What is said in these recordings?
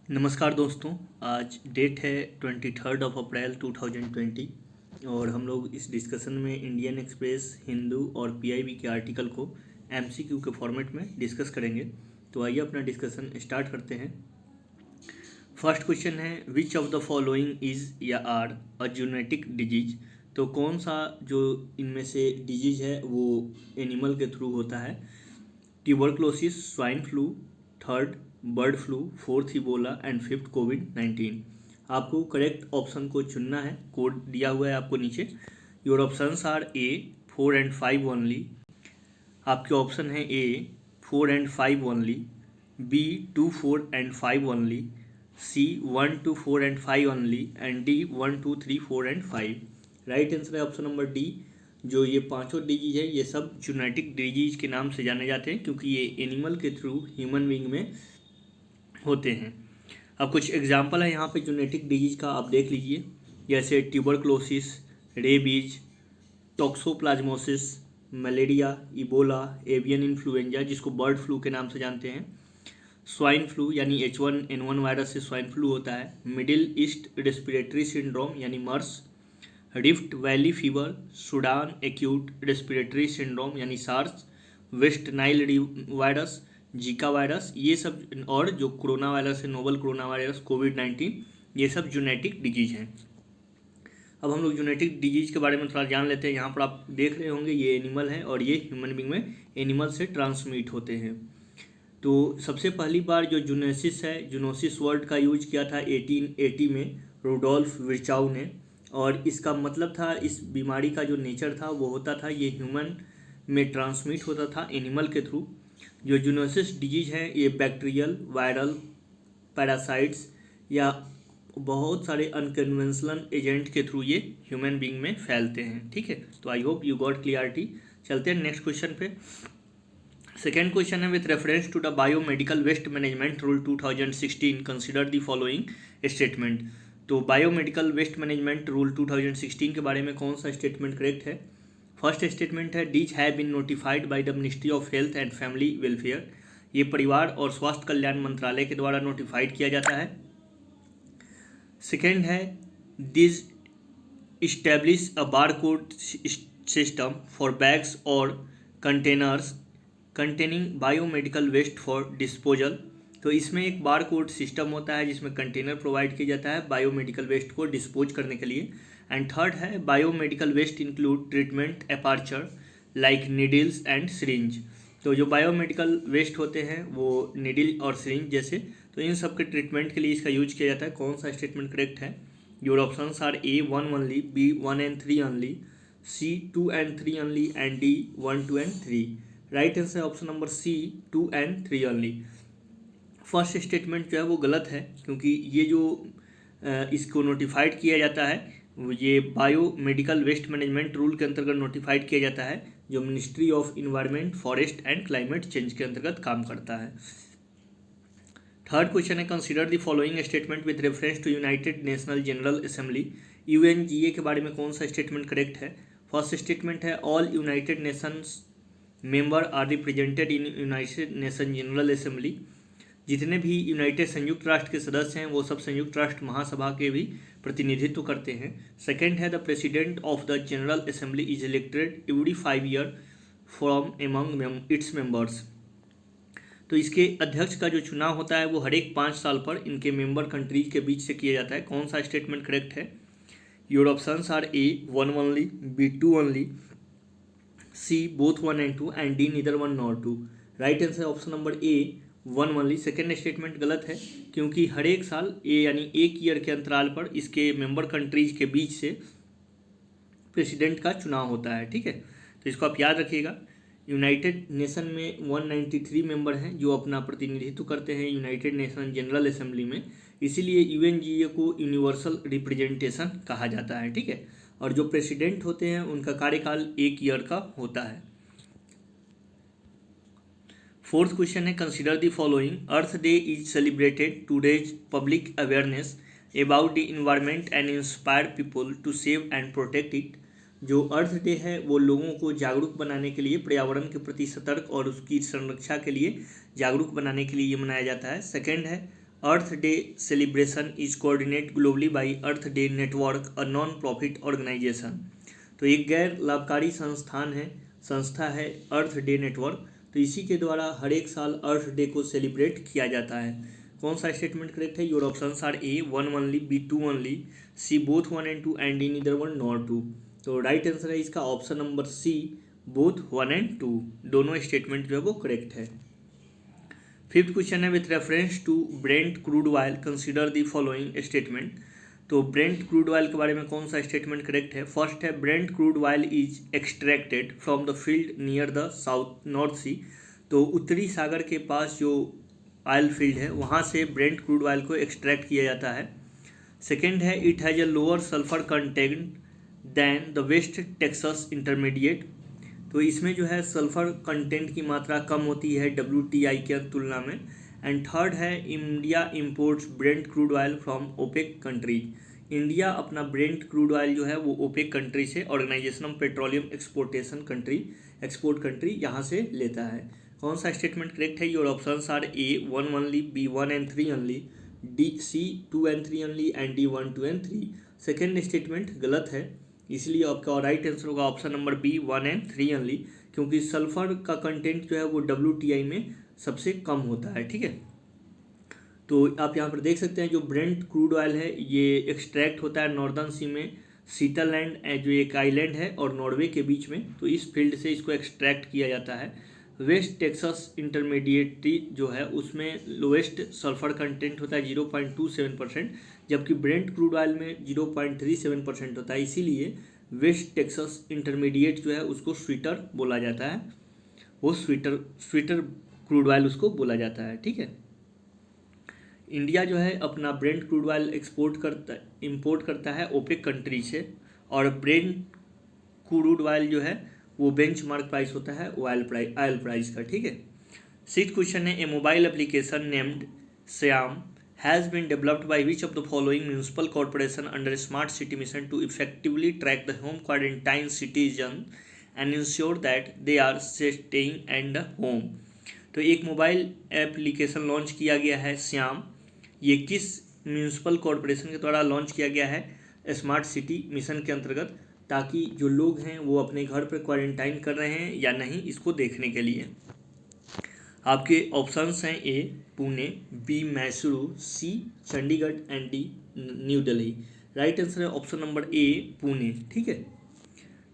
नमस्कार दोस्तों। आज डेट है 23 अप्रैल 2020 और हम लोग इस डिस्कशन में इंडियन एक्सप्रेस, हिंदू और पीआईबी के आर्टिकल को एमसीक्यू के फॉर्मेट में डिस्कस करेंगे। तो आइए अपना डिस्कशन स्टार्ट करते हैं। फर्स्ट क्वेश्चन है, विच ऑफ द फॉलोइंग इज या आर अ जेनेटिक डिजीज। तो कौन सा जो इनमें से डिजीज है वो एनिमल के थ्रू होता है। Tuberculosis, swine flu, third bird flu, fourth Ebola and fifth कोविड-19। आपको करेक्ट ऑप्शन को चुनना है। कोड दिया हुआ है आपको नीचे। Your options are A 4 and 5 only. आपके ऑप्शन है A 4 and 5 only, B 2, 4 and 5 only, C 1, 2, 4 and 5 only and D 1, 2, 3, 4 and 5। Right answer है ऑप्शन नंबर डी। जो ये पांचों डिजीज है ये सब जेनेटिक डिजीज के नाम से जाने जाते हैं क्योंकि ये एनिमल के थ्रू ह्यूमन बीइंग में होते हैं। अब कुछ एग्जाम्पल है यहाँ पे जेनेटिक डिजीज का, आप देख लीजिए। जैसे tuberculosis, rabies, toxoplasmosis, malaria, Ebola, avian influenza जिसको बर्ड फ्लू के नाम से जानते हैं, स्वाइन फ्लू यानी H1N1 वायरस से स्वाइन फ्लू होता है, मिडिल ईस्ट रेस्पिरेटरी सिंड्रोम यानी MERS, Rift Valley fever, Sudan acute respiratory syndrome यानी SARS, West Nile virus, Zika virus, ये सब, और जो कोरोना वायरस है, नोवल कोरोना वायरस, कोविड-19, ये सब जेनेटिक डिजीज हैं। अब हम लोग जेनेटिक डिजीज के बारे में थोड़ा जान लेते हैं। यहाँ पर आप देख रहे होंगे ये एनिमल है और ये ह्यूमन बीइंग में एनिमल से ट्रांसमिट होते हैं। तो सबसे पहली बार जो जूनोसिस है, जूनोसिस वर्ड का यूज किया था 1880 में रुडोल्फ विर्चाउ ने, और इसका मतलब था, इस बीमारी का जो नेचर था वो होता था ये ह्यूमन में ट्रांसमिट होता था एनिमल के थ्रू। जो जूनोसिस डिजीज है ये बैक्टीरियल, वायरल, पैरासाइट्स या बहुत सारे अनकन्वेंशनल एजेंट के थ्रू ये ह्यूमन बीइंग में फैलते हैं। ठीक है, तो I hope you got clarity. चलते हैं नेक्स्ट क्वेश्चन पे। सेकेंड क्वेश्चन है, with reference to the biomedical waste management rule 2016 consider the following statement. तो बायोमेडिकल वेस्ट मैनेजमेंट रूल 2016 के बारे में कौन सा स्टेटमेंट करेक्ट है। फर्स्ट स्टेटमेंट है, these have been notified by the ministry of health and family welfare. ये परिवार और स्वास्थ्य कल्याण मंत्रालय के द्वारा नोटिफाइड किया जाता है। सेकेंड है, this establish a barcode system for bags और containers containing biomedical waste for disposal. तो इसमें एक बार कोड सिस्टम होता है जिसमें कंटेनर प्रोवाइड किया जाता है बायोमेडिकल वेस्ट को डिस्पोज करने के लिए। एंड थर्ड है, biomedical waste include treatment aperture like needles and syringe. तो जो बायोमेडिकल वेस्ट होते हैं वो नीडल और सिरिंज जैसे, तो इन सब के ट्रीटमेंट के लिए इसका यूज किया जाता है। कौन सा स्टेटमेंट करेक्ट है। Your options are A 1 only, B 1 and 3 only, C 2 and 3 only and D 1, 2 and 3। Right answer है option number C 2 and 3 only. First statement जो है वो गलत है क्योंकि ये जो इसको नोटिफाइड किया जाता है ये बायोमेडिकल वेस्ट मैनेजमेंट रूल के अंतर्गत नोटिफाइड किया जाता है, जो ministry of environment, forest and climate change के अंतर्गत काम करता है। थर्ड क्वेश्चन है, consider the following statement with reference to United National General Assembly. UNGA के बारे में कौन सा स्टेटमेंट करेक्ट है। फर्स्ट स्टेटमेंट है, all United Nations member are represented in United Nation General Assembly. जितने भी यूनाइटेड संयुक्त राष्ट्र के सदस्य हैं वो सब संयुक्त राष्ट्र महासभा के भी प्रतिनिधित्व करते हैं। सेकेंड है, the president of the general assembly is elected every 5 year from among its members. तो इसके अध्यक्ष का जो चुनाव होता है वो हर एक 5 साल पर इनके मेंबर कंट्रीज के बीच से किया जाता है। कौन सा स्टेटमेंट करेक्ट है। Your options are A 1 only, B 2 only, C both 1 and 2 and D neither 1 nor 2। Right answer option number A 1 only. Second statement गलत है क्योंकि हर एक साल ए यानी एक ईयर के अंतराल पर इसके मेंबर कंट्रीज के बीच से प्रेसिडेंट का चुनाव होता है। ठीक है, तो इसको आप याद रखिएगा। यूनाइटेड नेशन में 193 मेंबर हैं जो अपना प्रतिनिधित्व करते हैं यूनाइटेड नेशन जनरल असेंबली में, इसीलिए यूएनजीए को यूनिवर्सल रिप्रेजेंटेशन कहा जाता है। ठीक है, और जो प्रेसिडेंट होते हैं उनका कार्यकाल 1 ईयर का होता है। फोर्थ क्वेश्चन है, consider the following. Earth day is celebrated to raise public awareness about the environment and inspire people to save and protect it. जो अर्थ डे है वो लोगों को जागरूक बनाने के लिए, पर्यावरण के प्रति सतर्क और उसकी संरक्षा के लिए जागरूक बनाने के लिए ये मनाया जाता है। सेकेंड है, Earth Day celebration is coordinate globally by Earth Day network, a non profit organization. तो एक गैर लाभकारी संस्था है अर्थ डे नेटवर्क। तो इसी के द्वारा हर एक साल अर्थ डे को सेलिब्रेट किया जाता है। कौन सा स्टेटमेंट करेक्ट है? Your options are A 1 only, B 2 only, C both 1 and 2 and D neither 1 nor 2। तो राइट आंसर है इसका option number C, both 1 and 2। दोनों स्टेटमेंट जो है वो करेक्ट है। फिफ्थ क्वेश्चन है with reference to Brent crude oil consider the following statement. तो ब्रेंट क्रूड ऑयल के बारे में कौन सा स्टेटमेंट करेक्ट है? फर्स्ट है Brent crude oil is extracted from the field near the south north sea. तो उत्तरी सागर के पास जो ऑयल फील्ड है वहाँ से ब्रेंट क्रूड ऑयल को एक्सट्रैक्ट किया जाता है। सेकेंड है it has a lower sulphur content than the West Texas Intermediate. तो इसमें जो है सल्फर कंटेंट की मात्रा कम होती है WTI के तुलना में। एंड थर्ड है India imports Brent crude oil from OPEC country. India अपना ब्रेंट क्रूड ऑयल जो है वो ओपेक कंट्री से, organisation of petroleum export country यहाँ से लेता है। कौन सा स्टेटमेंट करेक्ट है? Your options are A 1 only, B 1 and 3 only, D C 2 and 3 only and D 1 2 and 3। Second statement गलत है, इसलिए आपका राइट आंसर होगा option number B 1 and 3 only, क्योंकि सल्फर का कंटेंट जो है वो WTI में सबसे कम होता है। ठीक है, तो आप यहाँ पर देख सकते हैं जो ब्रेंट क्रूड ऑयल है ये एक्सट्रैक्ट होता है नॉर्दर्न सी में, सीटरलैंड जो एक आइलैंड है और नॉर्वे के बीच में। तो इस फील्ड से इसको एक्सट्रैक्ट किया जाता है। वेस्ट टेक्सास इंटरमीडिएटी जो है उसमें लोएस्ट सल्फर कंटेंट होता है 0.27%, जबकि ब्रेंट क्रूड ऑयल में 0.37% होता है। इसीलिए वेस्ट टेक्सास इंटरमीडिएट जो है उसको स्वीटर बोला जाता है, वो स्वीटर क्रूड ऑयल उसको बोला जाता है। ठीक है, इंडिया जो है अपना ब्रेंट क्रूड ऑयल इंपोर्ट करता है ओपेक कंट्री से, और ब्रेंट क्रूड ऑयल जो है वो बेंचमार्क प्राइस होता है ऑयल प्राइस का। ठीक है, सिक्स्थ क्वेश्चन है a mobile application named Shyam has been developed by which of the following municipal corporation under smart city mission to effectively track the home quarantine citizen and ensure that they are staying and home. तो एक mobile application launch किया गया है श्याम। ये किस municipal corporation के द्वारा launch किया गया है? स्मार्ट सिटी मिशन के अंतर्गत, ताकि जो लोग हैं वो अपने घर पर क्वारंटाइन कर रहे हैं या नहीं इसको देखने के लिए। आपके ऑप्शंस हैं A Pune, B Mysuru, C Chandigarh and D New Delhi. Right answer है ऑप्शन नंबर ए पुणे। ठीक है,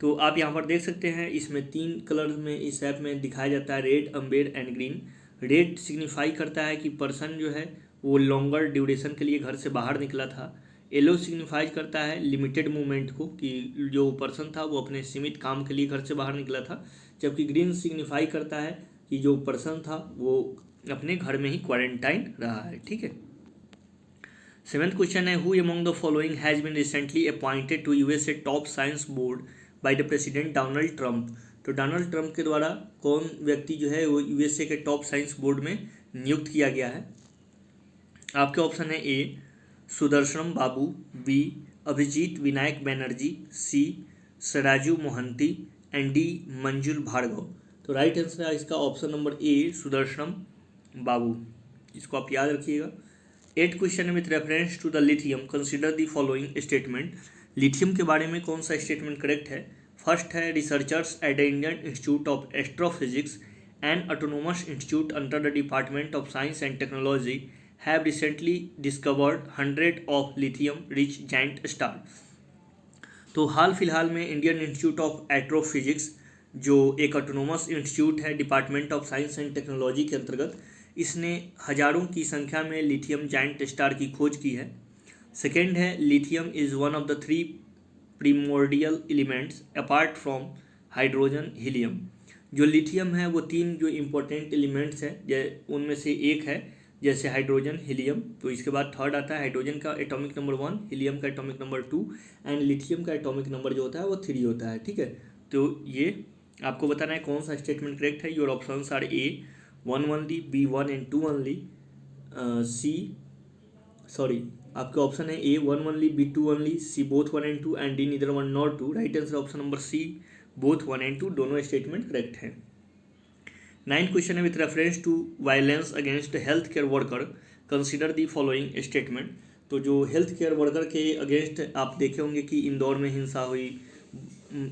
तो आप यहाँ पर देख सकते हैं इसमें 3 कलर में इस ऐप में दिखाया जाता है, red, Amber and green. Red signify करता है कि पर्सन जो है वो लॉन्गर ड्यूरेशन के लिए घर से बाहर निकला था। येलो सिग्निफाइज करता है लिमिटेड मूवमेंट को, कि जो पर्सन था वो अपने सीमित काम के लिए घर से बाहर निकला था। जबकि ग्रीन सिग्निफाई करता है कि जो पर्सन था वो अपने घर में ही क्वारंटाइन रहा है। ठीक है, सेवेंथ क्वेश्चन है who among the following has been recently appointed to USA top science board by the president Donald Trump. तो डोनाल्ड ट्रंप के द्वारा कौन व्यक्ति जो है वो USA के टॉप साइंस बोर्ड में नियुक्त किया गया है? आपके ऑप्शन है A Sudarshan Babu, B Abhijit Vinayak Banerjee, C Saraju Mohanty and D Manjul Bhargava. तो राइट आंसर है इसका option number A Sudarshan Babu, इसको आप याद रखिएगा। 8th question with reference to the lithium consider the following statement. Lithium के बारे में कौन सा स्टेटमेंट करेक्ट है? फर्स्ट है researchers at the Indian Institute of astrophysics and autonomous institute under the department of science and technology have recently discovered 100 of lithium rich giant star। तो हाल फिलहाल में इंडियन इंस्टीट्यूट ऑफ एस्ट्रोफिजिक्स जो एक autonomous institute है department of science and technology के अंतर्गत, इसने हजारों की संख्या में लिथियम जाइंट स्टार की खोज की है। सेकेंड है lithium is one of the 3 primordial elements apart from hydrogen helium. जो लिथियम है वो 3 जो इम्पोर्टेंट एलिमेंट्स हैं उनमें से एक है, जैसे हाइड्रोजन, हीलियम। तो इसके बाद थर्ड आता है हाइड्रोजन का एटॉमिक नंबर 1, हीलियम का एटॉमिक नंबर 2 एंड लिथियम का एटॉमिक नंबर जो होता है वो 3 होता है। ठीक है, तो ये आपको बताना है कौन सा स्टेटमेंट करेक्ट है। Your options are A 1 only, B 1 and 2 only, आपके ऑप्शन है A 1 only, B 2 only, C both 1 and 2 and D neither 1 nor 2। Right answer option number C both 1 and 2, दोनों स्टेटमेंट करेक्ट हैं। 9th question है with reference to violence against health care worker consider the following statement. तो जो health care worker के against आप देखे होंगे कि इंदौर में हिंसा हुई,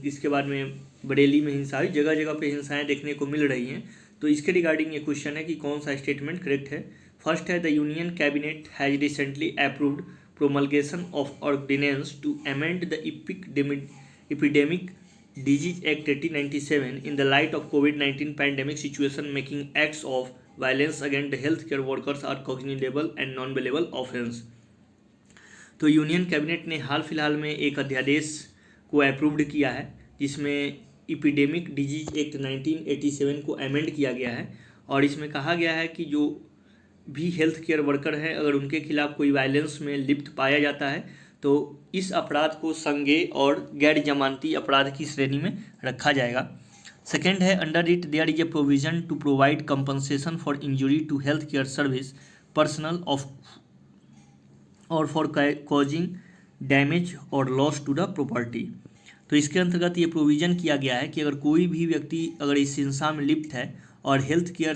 इसके बाद में बरेली में हिंसा हुई, जगह जगह पे हिंसाएं देखने को मिल रही हैं। तो इसके रिगार्डिंग ये क्वेश्चन है कि कौन सा स्टेटमेंट करेक्ट है। फर्स्ट है the union cabinet has recently approved promulgation of ordinance to amend the epidemic disease act 1897 in the light of COVID-19 pandemic situation, making acts of violence against the healthcare workers are cognitive and non-bailable offense। तो union cabinet ने हाल फिलहाल में एक अध्यादेश को approved किया है जिसमें एपिडेमिक डिजीज एक्ट 1987 को अमेंड किया गया है, और इसमें कहा गया है कि जो भी हेल्थ केयर वर्कर हैं अगर उनके खिलाफ कोई वायलेंस में लिप्त पाया जाता है तो इस अपराध को संज्ञेय और गैर जमानती अपराध की श्रेणी में रखा जाएगा। सेकेंड है under it there is a provision to provide compensation for injury to health care service personnel of और फॉर कॉजिंग डैमेज और लॉस टू द प्रॉपर्टी। तो इसके अंतर्गत ये प्रोविज़न किया गया है कि अगर कोई भी व्यक्ति अगर इस हिंसा में लिप्त है और हेल्थ केयर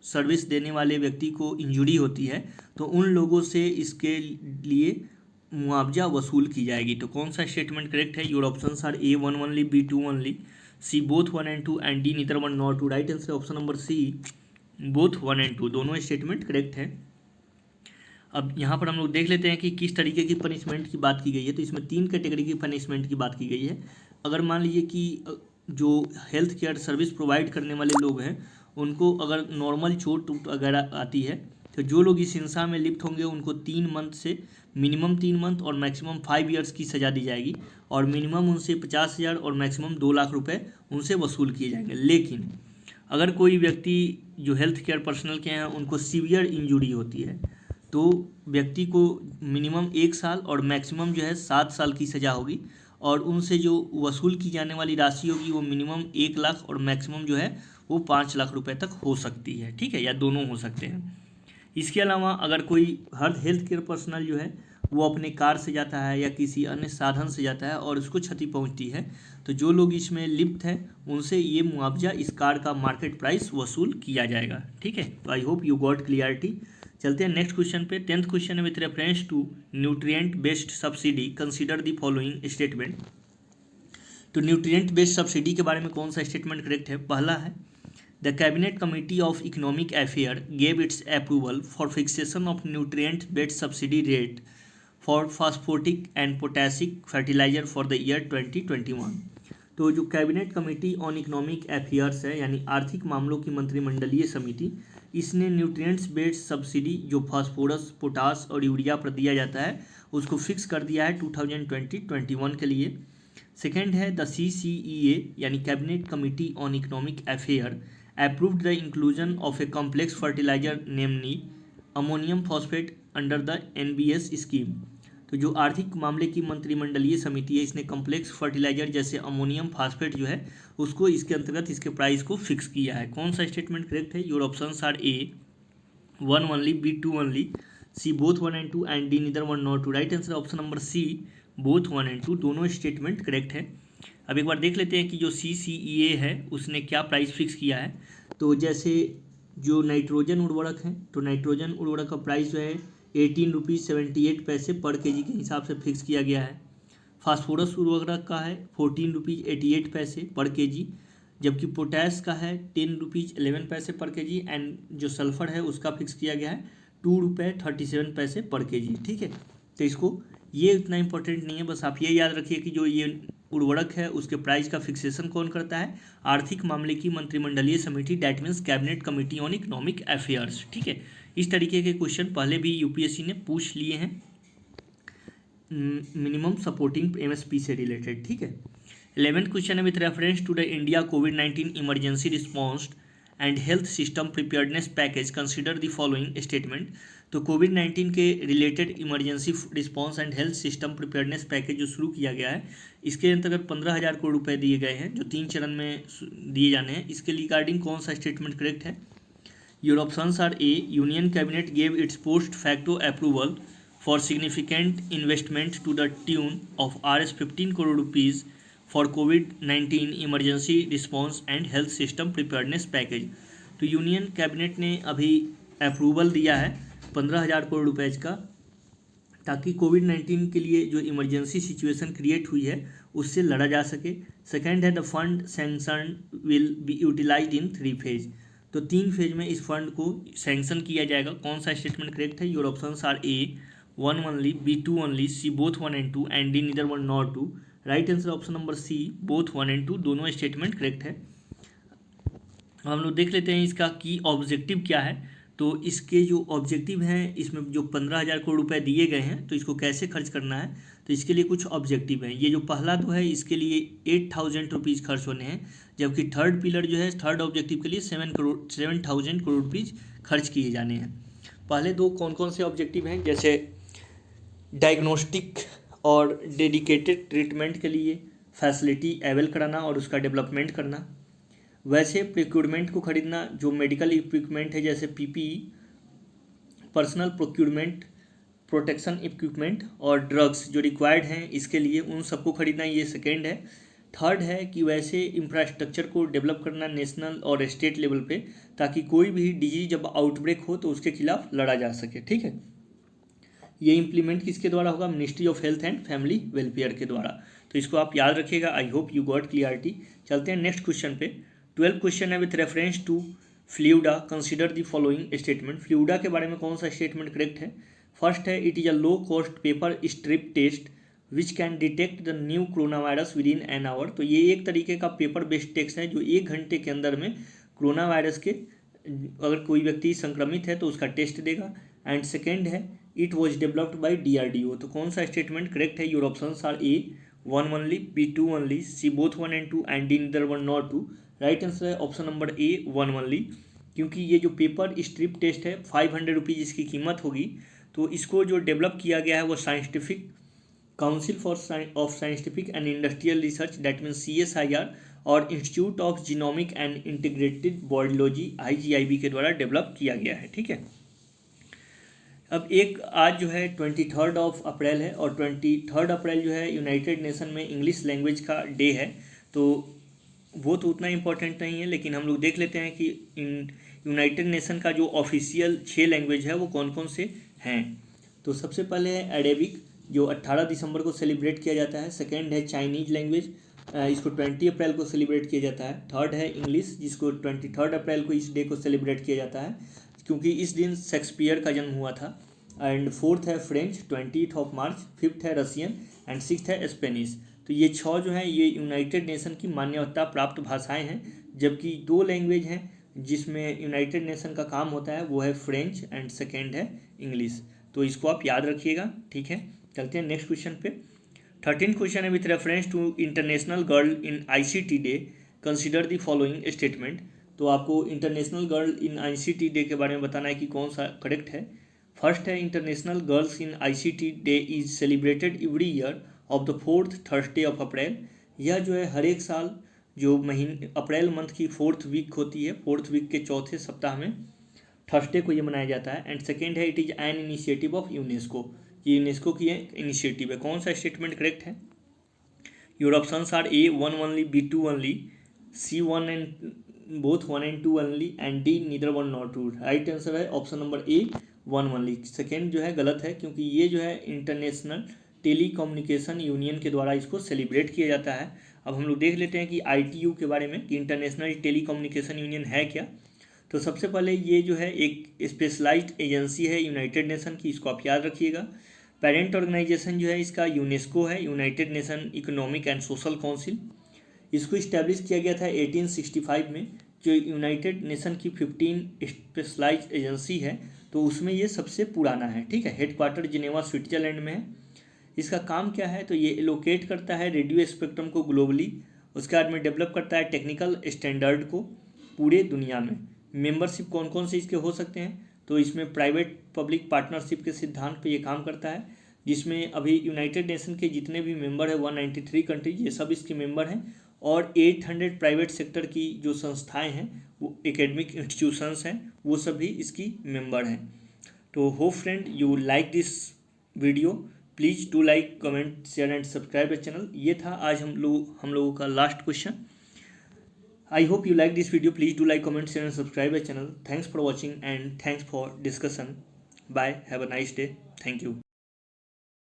सर्विस देने वाले व्यक्ति को इंजुरी होती है तो उन लोगों से इसके लिए मुआवजा वसूल की जाएगी। तो कौन सा स्टेटमेंट करेक्ट है? Your options are A 1 only, B 2 only, C both 1 and 2 and D neither 1 nor 2। Right answer option number C both 1 and 2 दोनों स्टेटमेंट करेक्ट है। अब यहाँ पर हम लोग देख लेते हैं कि किस तरीके की पनिशमेंट की बात की गई है। तो इसमें 3 कैटेगरी की पनिशमेंट की बात की गई है। अगर मान लीजिए कि जो हेल्थ केयर सर्विस प्रोवाइड करने वाले लोग हैं उनको अगर नॉर्मल चोट वगैरह आती है तो जो लोग इस हिंसा में लिप्त होंगे उनको 3 मंथ से मिनिमम 3 मंथ और मैक्सिमम 5 ईयर्स की सज़ा दी जाएगी, और मिनिमम उनसे 50,000 और मैक्सिमम 2 लाख रुपए उनसे वसूल किए जाएंगे। लेकिन अगर कोई व्यक्ति जो हेल्थ केयर पर्सनल के हैं उनको सीवियर इंजुरी होती है तो व्यक्ति को मिनिमम 1 साल और मैक्सिमम जो है 7 साल की सज़ा होगी, और उनसे जो वसूल की जाने वाली राशि होगी वो मिनिमम 1 लाख और मैक्सिमम जो है वो 5 लाख रुपए तक हो सकती है। ठीक है, या दोनों हो सकते हैं। इसके अलावा अगर कोई हर हेल्थ केयर पर्सनल जो है वो अपने कार से जाता है या किसी अन्य साधन से जाता है और उसको क्षति पहुंचती है तो जो लोग इसमें लिप्त हैं उनसे ये मुआवजा इस कार का मार्केट प्राइस वसूल किया जाएगा। ठीक है, तो I hope you got clarity. चलते हैं नेक्स्ट क्वेश्चन पे। 10th क्वेश्चन है with reference to nutrient based subsidy consider the following statement. तो न्यूट्रिएंट बेस्ड सब्सिडी के बारे में कौन सा स्टेटमेंट करेक्ट है? पहला है the cabinet committee of economic affair gave its approval for fixation of nutrient based subsidy rate for phosphatic and potassic fertiliser for the year 2021। तो जो cabinet committee on economic affairs है यानी आर्थिक मामलों की मंत्रिमंडलीय समिति, इसने न्यूट्रिएंट्स बेस्ड सब्सिडी जो फास्फोरस, पोटास और यूरिया पर दिया जाता है उसको फिक्स कर दिया है 2020-21 के लिए। सेकेंड है द CCEA यानी cabinet committee on economic affair approved the inclusion of a complex fertiliser namely ammonium phosphate under the NBS scheme. तो जो आर्थिक मामले की मंत्रिमंडलीय समिति है इसने कॉम्प्लेक्स फर्टिलाइजर जैसे अमोनियम फास्फेट जो है उसको इसके अंतर्गत इसके प्राइस को फिक्स किया है। कौन सा स्टेटमेंट करेक्ट है? Your options are A 1 only, B 2 only, C both 1 and 2 and D neither 1 nor 2। Right answer option number C both 1 and 2 दोनों स्टेटमेंट करेक्ट है। अब एक बार देख लेते हैं कि जो CCEA है उसने क्या प्राइस फिक्स किया है। तो जैसे जो नाइट्रोजन उर्वरक हैं तो नाइट्रोजन उर्वरक का प्राइस जो है 18 रुपीज़ 78 पैसे पर केजी के हिसाब से फिक्स किया गया है। फास्फोरस उर्वरक का है 14 रुपीज़ 88 पैसे पर केजी, जबकि पोटैश का है 10 रुपीज़ 11 पैसे पर केजी, एंड जो सल्फर है उसका फिक्स किया गया है 2 रुपये 37 पैसे पर केजी। ठीक है, तो इसको ये इतना इंपॉर्टेंट नहीं है, बस आप ये याद रखिए कि जो ये उर्वरक है उसके प्राइस का फिक्सेशन कौन करता है? आर्थिक मामले की मंत्रिमंडलीय समिति, that means cabinet committee on economic affairs. ठीक है, इस तरीके के क्वेश्चन पहले भी UPSC ने पूछ लिए हैं मिनिमम सपोर्टिंग MSP से रिलेटेड। ठीक है, 11th क्वेश्चन है with reference to the India कोविड-19 emergency response and health system preparedness package consider the following statement. तो कोविड-19 के related emergency response and health system preparedness package जो शुरू किया गया है इसके अंतर्गत 15,000 करोड़ रुपए दिए गए हैं जो 3 चरण में दिए जाने हैं। इसके रिगार्डिंग कौन सा स्टेटमेंट करेक्ट है? Your options are A union cabinet gave its post facto approval for significant investment to the tune of Rs 15 crore rupees for कोविड-19 emergency response and health system preparedness package. तो union cabinet ने अभी approval दिया है 15,000 करोड़ रुपए का, ताकि कोविड-19 के लिए जो इमरजेंसी सिचुएशन क्रिएट हुई है उससे लड़ा जा सके। सेकेंड है the fund sanction will be utilised in 3 phase. तो 3 फेज में इस फंड को सैंक्शन किया जाएगा। कौन सा स्टेटमेंट करेक्ट है? Your options are A 1 only, B 2 only, C both 1 and 2 and D neither 1 nor 2। Right answer option number C both 1 and 2, दोनों स्टेटमेंट करेक्ट है। हम लोग देख लेते हैं इसका की ऑब्जेक्टिव क्या है। तो इसके जो ऑब्जेक्टिव हैं, इसमें जो 15,000 करोड़ रुपए दिए गए हैं तो इसको कैसे खर्च करना है, तो इसके लिए कुछ ऑब्जेक्टिव हैं। ये जो पहला तो है इसके लिए 8,000 रुपीज़ खर्च होने हैं, जबकि थर्ड पिलर जो है थर्ड ऑब्जेक्टिव के लिए 7,000 करोड़ रुपीज़ खर्च किए जाने हैं। पहले दो कौन कौन से ऑब्जेक्टिव हैं, जैसे डायग्नोस्टिक और डेडिकेटेड ट्रीटमेंट के लिए फैसिलिटी अवेल कराना और उसका डेवलपमेंट करना। वैसे प्रोक्यूरमेंट को खरीदना, जो मेडिकल इक्विपमेंट है जैसे PPE, personal procurement, protection equipment और ड्रग्स जो रिक्वायर्ड हैं इसके लिए, उन सबको खरीदना, ये सेकेंड है। थर्ड है कि वैसे इंफ्रास्ट्रक्चर को डेवलप करना नेशनल और स्टेट लेवल पे, ताकि कोई भी डिजीज जब आउटब्रेक हो तो उसके खिलाफ लड़ा जा सके। ठीक है, ये इम्प्लीमेंट किसके द्वारा होगा? Ministry of health and family welfare के द्वारा। तो इसको आप याद रखिएगा। I hope you got clarity. चलते हैं नेक्स्ट क्वेश्चन पे। 12 क्वेश्चन है with reference to Feluda, consider the following statement. Feluda के बारे में कौन सा स्टेटमेंट करेक्ट है? फर्स्ट है it is a low cost paper strip test which can detect the new corona virus within an hour. तो ये एक तरीके का पेपर बेस्ड टेस्ट है जो 1 घंटे के अंदर में कोरोना वायरस के, अगर कोई व्यक्ति संक्रमित है तो उसका टेस्ट देगा। एंड सेकेंड है it was developed by DRDO। तो कौन सा स्टेटमेंट करेक्ट है? Your options are A 1 only, B 2 only, C both 1 and 2 and D neither 1 nor 2। Right answer है ऑप्शन नंबर ए 1 ओनली, क्योंकि ये जो पेपर स्ट्रिप टेस्ट है 500 रुपीज़ इसकी कीमत होगी। तो इसको जो डेवलप किया गया है वो scientific council of scientific and industrial research, that means CSIR, और institute of genomic and integrated biology IGIB के द्वारा डेवलप किया गया है। ठीक है, अब एक आज जो है 23 अप्रैल है, और 23 अप्रैल जो है यूनाइटेड नेशन में इंग्लिश लैंग्वेज का डे है। तो वो तो उतना इम्पोर्टेंट नहीं है, लेकिन हम लोग देख लेते हैं कि यूनाइटेड नेशन का जो ऑफिशियल 6 लैंग्वेज है वो कौन कौन से हैं। तो सबसे पहले है अरेबिक, जो 18 दिसंबर को सेलिब्रेट किया जाता है। सेकेंड है चाइनीज लैंग्वेज, इसको 20 अप्रैल को सेलिब्रेट किया जाता है। थर्ड है इंग्लिश, जिसको 23 अप्रैल को इस डे को सेलिब्रेट किया जाता है, क्योंकि इस दिन शेक्सपियर का जन्म हुआ था। एंड फोर्थ है फ्रेंच 20 मार्च। फिफ्थ है रशियन एंड सिक्स्थ है स्पेनिश। तो ये 6 जो हैं ये यूनाइटेड नेशन की मान्यता प्राप्त भाषाएं हैं, जबकि 2 लैंग्वेज हैं जिसमें यूनाइटेड नेशन का काम होता है, वो है फ्रेंच एंड सेकेंड है इंग्लिश। तो इसको आप याद रखिएगा। ठीक है, चलते हैं नेक्स्ट क्वेश्चन पे। 13 क्वेश्चन है with reference to International Girl in ICT Day, consider the following statement. तो आपको International Girl in ICT Day के बारे में बताना है कि कौन सा करेक्ट है। फर्स्ट है international girls in ICT day is celebrated every year of the 4th Thursday of April. यह जो है हर एक साल जो महीने अप्रैल मंथ की 4th वीक होती है, 4th वीक के चौथे सप्ताह में थर्सडे को ये मनाया जाता है। एंड सेकेंड है it is an initiative of UNESCO, ये यूनेस्को की इनिशिएटिव है। कौन सा स्टेटमेंट करेक्ट है? Your options are A 1 only, B 2 only, C 1 and both 1 and 2 only and D neither 1 nor 2। Right answer है option number A 1 only. Second जो है गलत है, क्योंकि ये जो है इंटरनेशनल टेली कम्युनिकेशन यूनियन के द्वारा इसको सेलिब्रेट किया जाता है। अब हम लोग देख लेते हैं कि ITU के बारे में कि इंटरनेशनल टेली कम्युनिकेशन यूनियन है क्या। तो सबसे पहले ये जो है एक स्पेशलाइज्ड एजेंसी है यूनाइटेड नेशन की, इसको आप याद रखिएगा। पेरेंट ऑर्गेनाइजेशन जो है इसका यूनेस्को है, United nation economic and social council. इसको इस्टेब्लिश किया गया था 1865 में। जो यूनाइटेड नेशन की 15 स्पेशलाइज्ड एजेंसी है तो उसमें ये सबसे पुराना है। ठीक है, हेडक्वार्टर जिनेवा स्विट्जरलैंड में है। इसका काम क्या है? तो ये एलोकेट करता है रेडियो स्पेक्ट्रम को ग्लोबली, उसके बाद में डेवलप करता है टेक्निकल स्टैंडर्ड को पूरे दुनिया में। मेंबरशिप कौन कौन से इसके हो सकते हैं? तो इसमें प्राइवेट पब्लिक पार्टनरशिप के सिद्धांत पे ये काम करता है, जिसमें अभी यूनाइटेड नेशन के जितने भी मेंबर है 193 कंट्रीज, ये सब इसके मेंबर हैं। और 800 प्राइवेट सेक्टर की जो संस्थाएं हैं, वो एकेडमिक इंस्टीट्यूशंस हैं, वो सभी इसकी मेंबर हैं। तो hope friend you like this video, please do like comment share and subscribe the channel. ये था आज हम लोगों का last question. I hope you like this video. Please do like, comment, share and subscribe the channel. Thanks for watching and thanks for discussion. Bye, have a nice day, thank you.